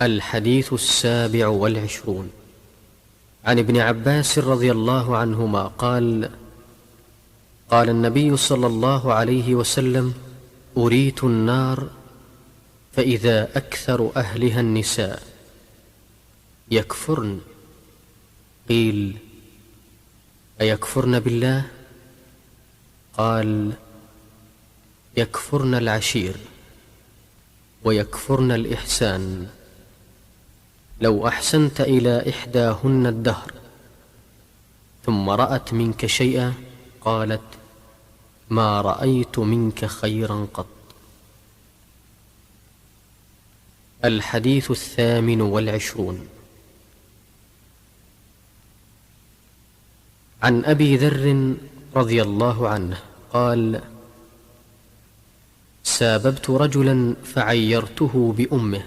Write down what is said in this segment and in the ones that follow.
الحديث 27. عن ابن عباس رضي الله عنهما قال: قال النبي صلى الله عليه وسلم: أريت النار فإذا أكثر أهلها النساء يكفرن. قيل: أيكفرن بالله؟ قال: يكفرن العشير ويكفرن الإحسان. لو أحسنت إلى إحداهن الدهر ثم رأت منك شيئا قالت: ما رأيت منك خيرا قط. الحديث 28. عن أبي ذر رضي الله عنه قال: ساببت رجلا فعيرته بأمه،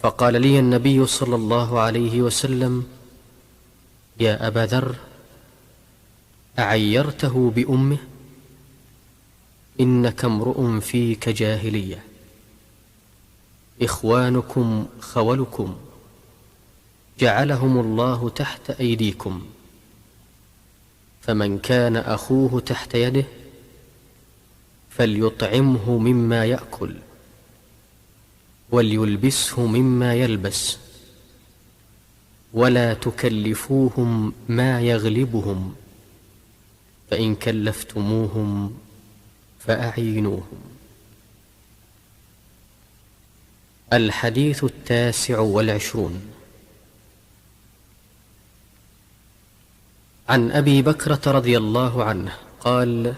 فقال لي النبي صلى الله عليه وسلم: يا أبا ذر، أعيرته بأمه؟ إنك امرؤ فيك جاهلية، إخوانكم خولكم، جعلهم الله تحت أيديكم، فمن كان أخوه تحت يده فليطعمه مما يأكل وليلبسه مما يلبس، ولا تكلفوهم ما يغلبهم، فإن كلفتموهم فأعينوهم. الحديث 29. عن أبي بكرة رضي الله عنه قال: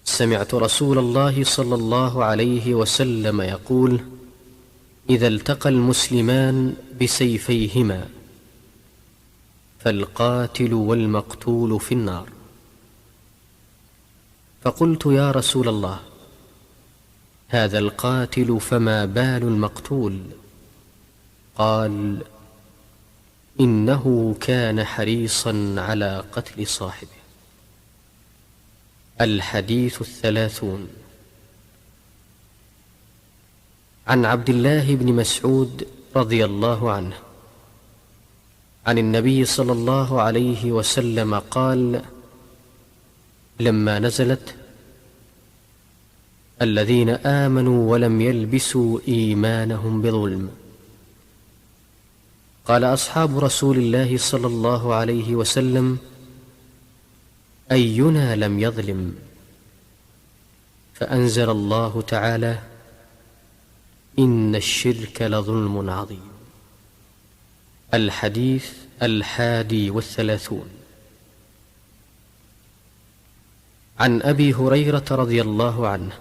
سمعت رسول الله صلى الله عليه وسلم يقول: إذا التقى المسلمان بسيفيهما فالقاتل والمقتول في النار. فقلت: يا رسول الله، هذا القاتل فما بال المقتول؟ قال: إنه كان حريصا على قتل صاحبه. الحديث 30. عن عبد الله بن مسعود رضي الله عنه عن النبي صلى الله عليه وسلم قال: لما نزلت: الذين آمنوا ولم يلبسوا إيمانهم بظلم، قال أصحاب رسول الله صلى الله عليه وسلم: أينا لم يظلم؟ فأنزل الله تعالى: إن الشرك لظلم عظيم. الحديث 31. عن أبي هريرة رضي الله عنه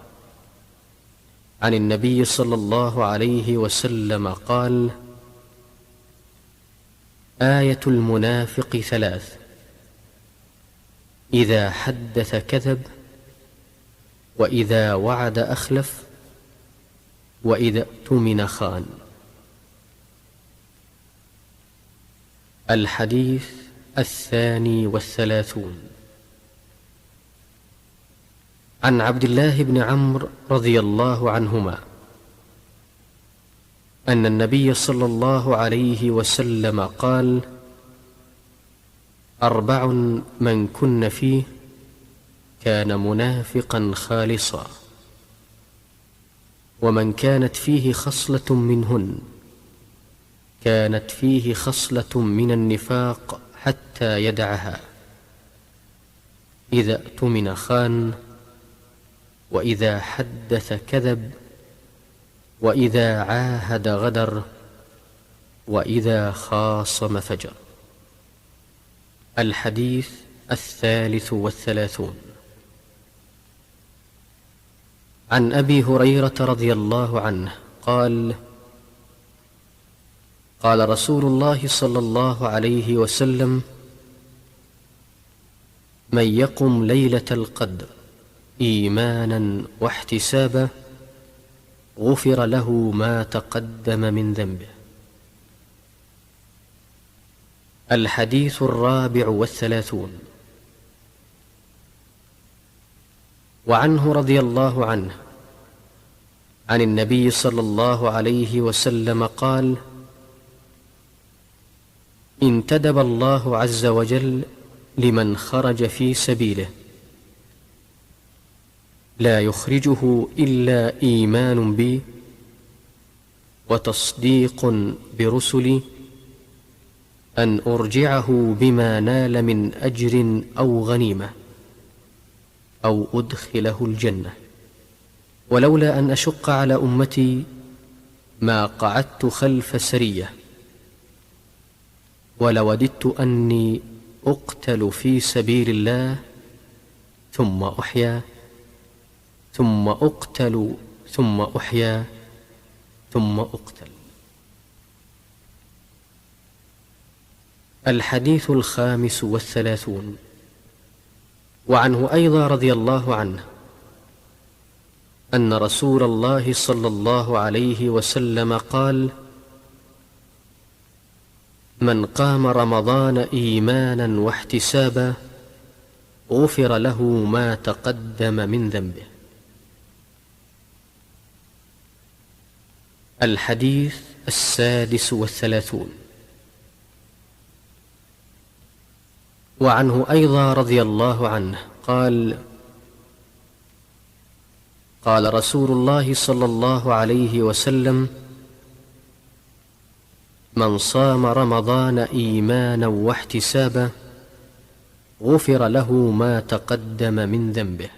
عن النبي صلى الله عليه وسلم قال: آية المنافق 3: إذا حدث كذب، وإذا وعد أخلف، وإذا اؤتمن خان. الحديث 32. عن عبد الله بن عمرو رضي الله عنهما أن النبي صلى الله عليه وسلم قال: 4 من كن فيه كان منافقا خالصا، ومن كانت فيه خصلة منهن كانت فيه خصلة من النفاق حتى يدعها: إذا اؤتمن خان، وإذا حدث كذب، وإذا عاهد غدر، وإذا خاصم فجر. الحديث 33. عن أبي هريرة رضي الله عنه قال: قال رسول الله صلى الله عليه وسلم: من يقم ليلة القدر إيمانا واحتسابا غفر له ما تقدم من ذنبه. الحديث 34. وعنه رضي الله عنه عن النبي صلى الله عليه وسلم قال: انتدب الله عز وجل لمن خرج في سبيله لا يخرجه إلا إيمان بي وتصديق برسلي أن أرجعه بما نال من أجر أو غنيمة أو أدخله الجنة. ولولا أن أشق على أمتي ما قعدت خلف سرية، ولوددت أني أقتل في سبيل الله ثم أحيا ثم أقتل ثم أحيا ثم أقتل. الحديث 35. وعنه أيضا رضي الله عنه أن رسول الله صلى الله عليه وسلم قال: من قام رمضان إيمانا واحتسابا غفر له ما تقدم من ذنبه. الحديث 36. وعنه أيضا رضي الله عنه قال: قال رسول الله صلى الله عليه وسلم: من صام رمضان إيمانا واحتسابا غفر له ما تقدم من ذنبه.